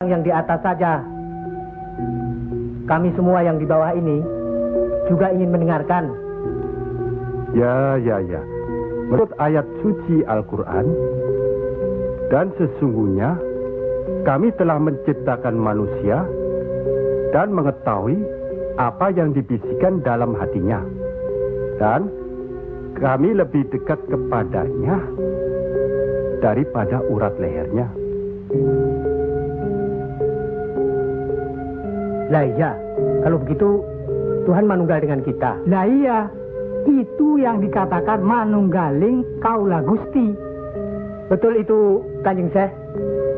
Yang di atas saja. Kami semua yang di bawah ini juga ingin mendengarkan. Ya. Menurut ayat suci Al-Quran, dan sesungguhnya kami telah menciptakan manusia dan mengetahui apa yang dibisikkan dalam hatinya. Dan kami lebih dekat kepadanya daripada urat lehernya. Lah iya, kalau begitu Tuhan manunggal dengan kita. Lah iya, itu yang dikatakan manunggaling kaula Gusti. Betul itu, Kanjeng Syekh.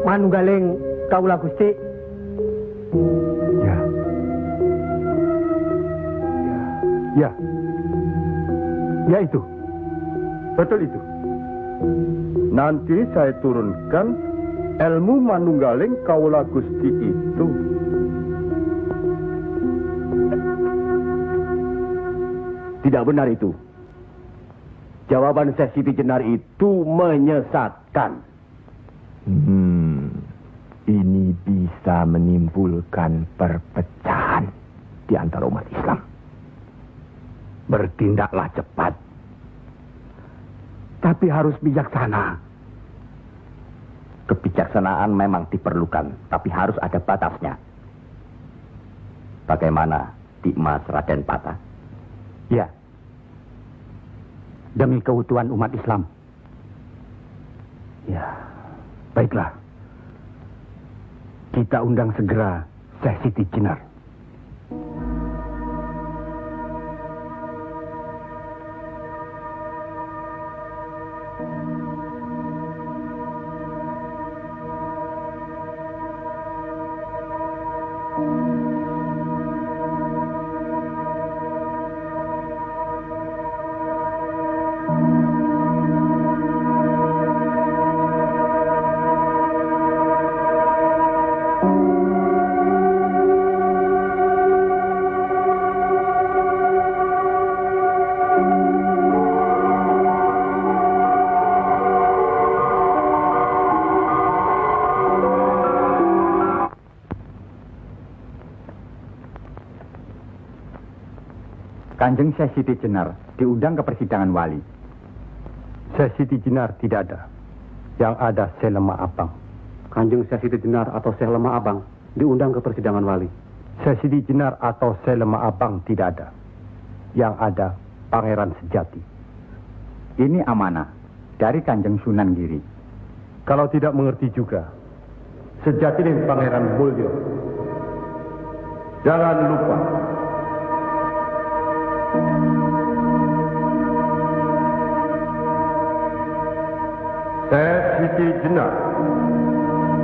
Manunggaling kaula Gusti. Ya itu. Betul itu. Nanti saya turunkan ilmu manunggaling kaula Gusti itu. Tidak benar itu. Jawaban Syekh Siti Jenar itu menyesatkan. Ini bisa menimbulkan perpecahan di antara umat Islam. Bertindaklah cepat. Tapi harus bijaksana. Kebijaksanaan memang diperlukan, tapi harus ada batasnya. Bagaimana Dimas Raden Patah? Ya, demi keutuhan umat Islam. Ya, baiklah. Kita undang segera Syekh Siti Jenar. Kanjeng Syekh Siti Jenar diundang ke persidangan wali. Syekh Siti Jenar tidak ada. Yang ada Syekh Lemah Abang. Kanjeng Syekh Siti Jenar atau Syekh Lemah Abang diundang ke persidangan wali. Syekh Siti Jenar atau Syekh Lemah Abang tidak ada. Yang ada Pangeran Sejati. Ini amanah dari Kanjeng Sunan Giri. Kalau tidak mengerti juga, Sejati dan Pangeran Mulyo. Jangan lupa. Syekh Siti Jenar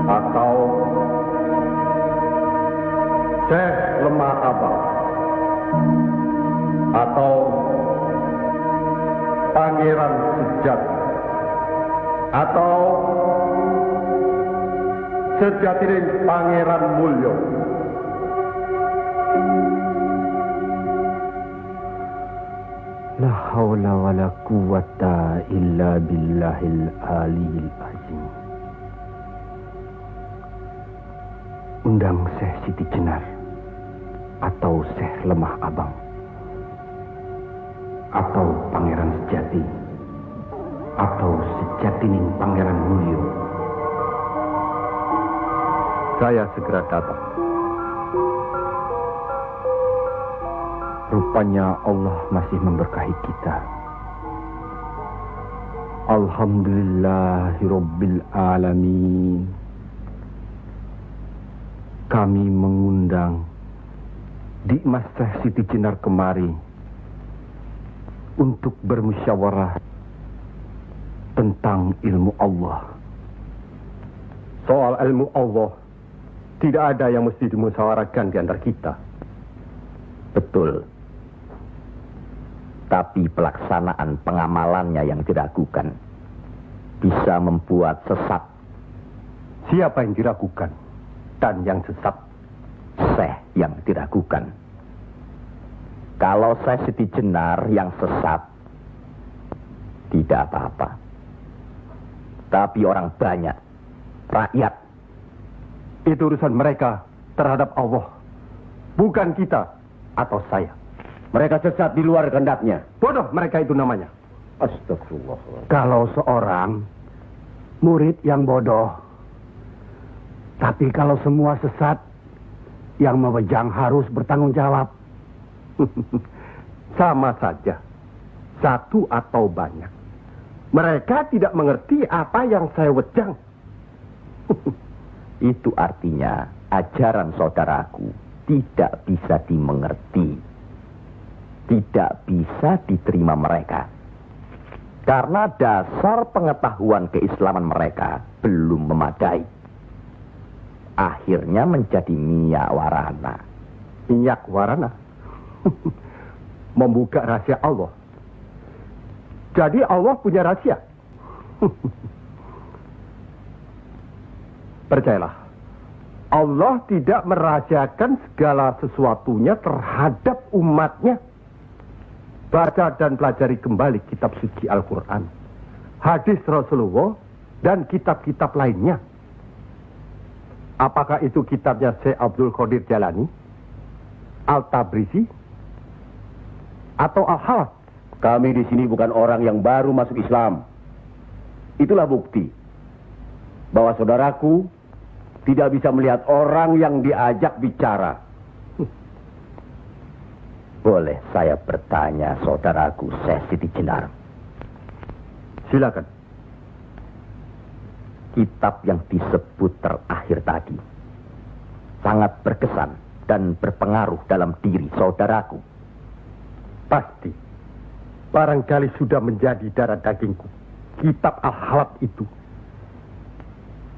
atau Syekh Lemah Abang atau Pangeran Sejati atau Sejatining Pangeran Mulyo. La haula wa la quwata illa billahil aliyil azim. Undang Syekh Siti Jenar atau Syekh Lemah Abang atau Pangeran Sejati atau Sejatining Pangeran Mulyo. Saya segera datang. Rupanya Allah masih memberkahi kita. Alhamdulillahirabbil alamin. Kami mengundang Dimas Syekh Siti Jenar kemari untuk bermusyawarah tentang ilmu Allah. Soal ilmu Allah, tidak ada yang mesti dimusyawarahkan di antara kita. Betul. Tapi pelaksanaan pengamalannya yang diragukan bisa membuat sesat. Siapa yang diragukan dan yang sesat? Syekh yang diragukan. Kalau Syekh Siti Jenar yang sesat, tidak apa-apa. Tapi orang banyak, rakyat, Itu urusan mereka terhadap Allah. Bukan kita atau saya. Mereka sesat di luar kehendaknya. Bodoh mereka itu namanya. Astagfirullah. Kalau seorang murid yang bodoh, tapi kalau semua sesat, yang memegang harus bertanggung jawab. Sama saja. Satu atau banyak. Mereka tidak mengerti apa yang saya wejang. Itu artinya ajaran saudaraku tidak bisa dimengerti. Tidak bisa diterima mereka. Karena dasar pengetahuan keislaman mereka belum memadai. Akhirnya menjadi minyak warana. Minyak warana? Membuka rahasia Allah. Jadi Allah punya rahasia. Percayalah, Allah tidak merahasiakan segala sesuatunya terhadap umatnya. Baca dan pelajari kembali kitab suci Al-Quran, hadis Rasulullah, dan kitab-kitab lainnya. Apakah itu kitabnya Syekh Abdul Qadir Jalani, Al-Tabrizi, atau Al-Halaf? Kami di sini bukan orang yang baru masuk Islam. Itulah bukti bahwa saudaraku tidak bisa melihat orang yang diajak bicara. Boleh saya bertanya, saudaraku Syekh Siti Jenar? Silakan. Kitab yang disebut terakhir tadi sangat berkesan dan berpengaruh dalam diri saudaraku. Pasti. Barangkali sudah menjadi darah dagingku. Kitab Al-Halaf itu.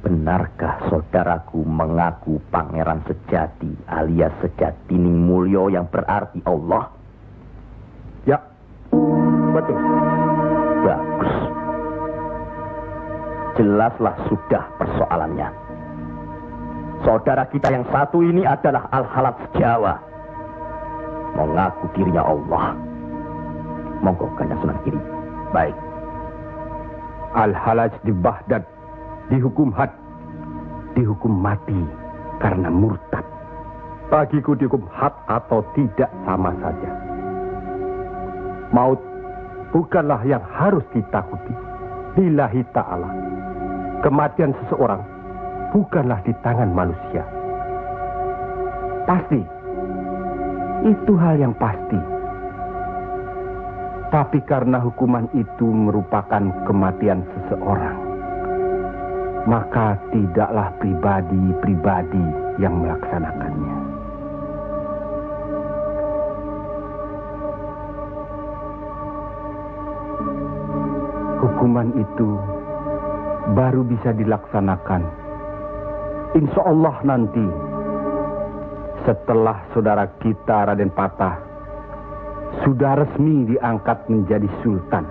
Benarkah saudaraku mengaku pangeran sejati alias sejatining mulyo yang berarti Allah? Ya, betul. Bagus. Jelaslah sudah persoalannya. Saudara kita yang satu ini adalah Al-Halaf Jawa. Mengaku dirinya Allah. Monggo Kanjeng Sunan Kiri. Baik. Al-Halaj di Baghdad dihukum had, dihukum mati karena murtad. Bagiku dihukum had atau tidak sama saja. Maut bukanlah yang harus ditakuti. Lillahi ta'ala. Kematian seseorang bukanlah di tangan manusia. Pasti. Itu hal yang pasti. Tapi karena hukuman itu merupakan kematian seseorang, maka tidaklah pribadi-pribadi yang melaksanakannya. Hukuman itu baru bisa dilaksanakan, insya Allah nanti, setelah saudara kita Raden Patah sudah resmi diangkat menjadi sultan.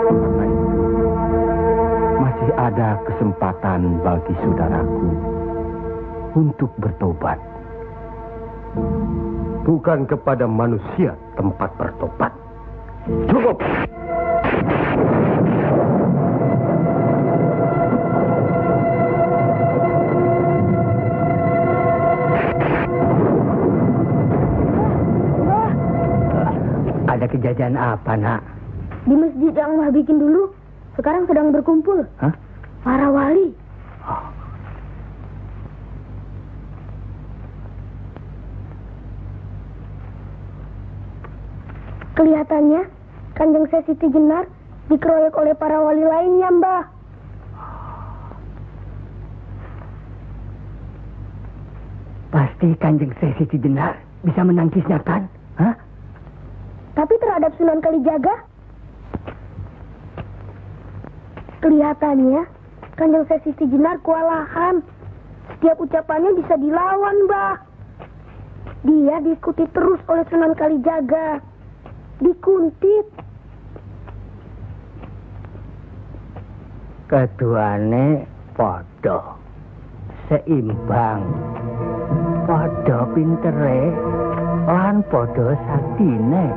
Karena itu, masih ada kesempatan bagi saudaraku untuk bertobat. Bukan kepada manusia tempat bertobat. Cukup! Ada kejadian apa, Nak? Di masjid yang Mbah bikin dulu, sekarang sedang berkumpul. Hah? Para wali. Kelihatannya, Kanjeng Syekh Siti Jenar dikeroyok oleh para wali lainnya, Mbah. Pasti Kanjeng Syekh Siti Jenar bisa menangkisnya, kan? Hah? Tapi terhadap Sunan Kalijaga, kelihatannya Kanjeng Syekh Siti Jenar kewalahan. Setiap ucapannya bisa dilawan, Mbah. Dia diikuti terus oleh Sunan Kalijaga. Dikuntit. Keduane padha seimbang, padha pintere lan padha saktine.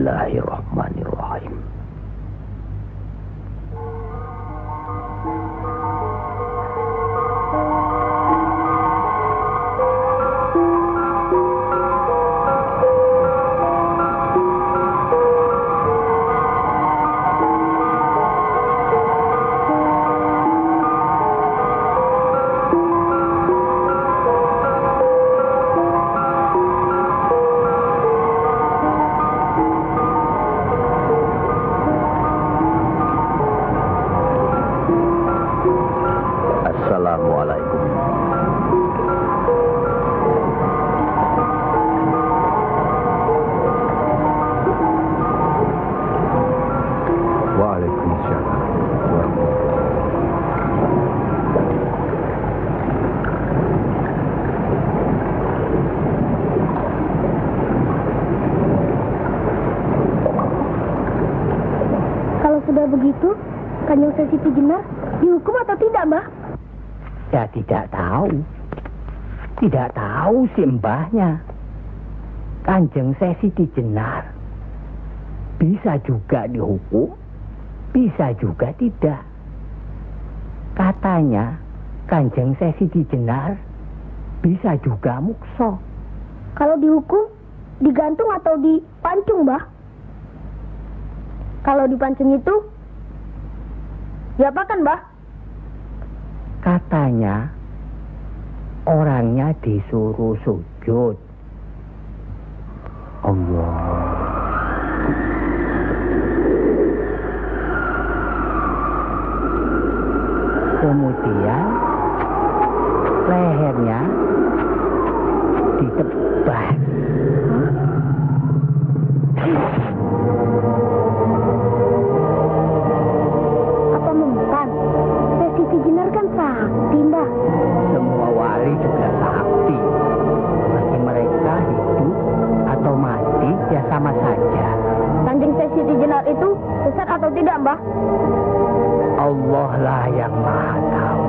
Bismillahirrahmanirrahim. Assalamualaikum. Waalaikumsalam Kalau sudah begitu, Kanjeng Siti Jenar dihukum atau tidak, Mbah? Ya tidak tahu. Tidak tahu si mbahnya. Kanjeng Siti Jenar bisa juga dihukum, bisa juga tidak. Katanya Kanjeng Siti Jenar bisa juga mukso. Kalau dihukum, digantung atau dipancung, Mbah? Kalau dipancung itu, diapakan, Mbah? Katanya orangnya disuruh sujud. Allah. Kemudian lehernya ditebas. Apa membukan? Siti Jenar kan sakti, Mbah. Semua wali juga sakti. Bagi mereka hidup atau mati ya sama saja. Kanjeng Siti Jenar itu sesat atau tidak, Mbah? Allah lah yang maha tahu.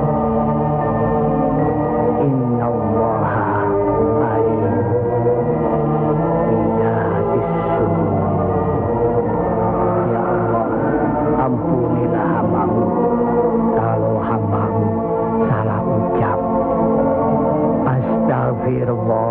Innallaha alim bidatis sudur. Ya Allah, ampunilah hambamu kalau hambamu salah ucap. Astagfirullah.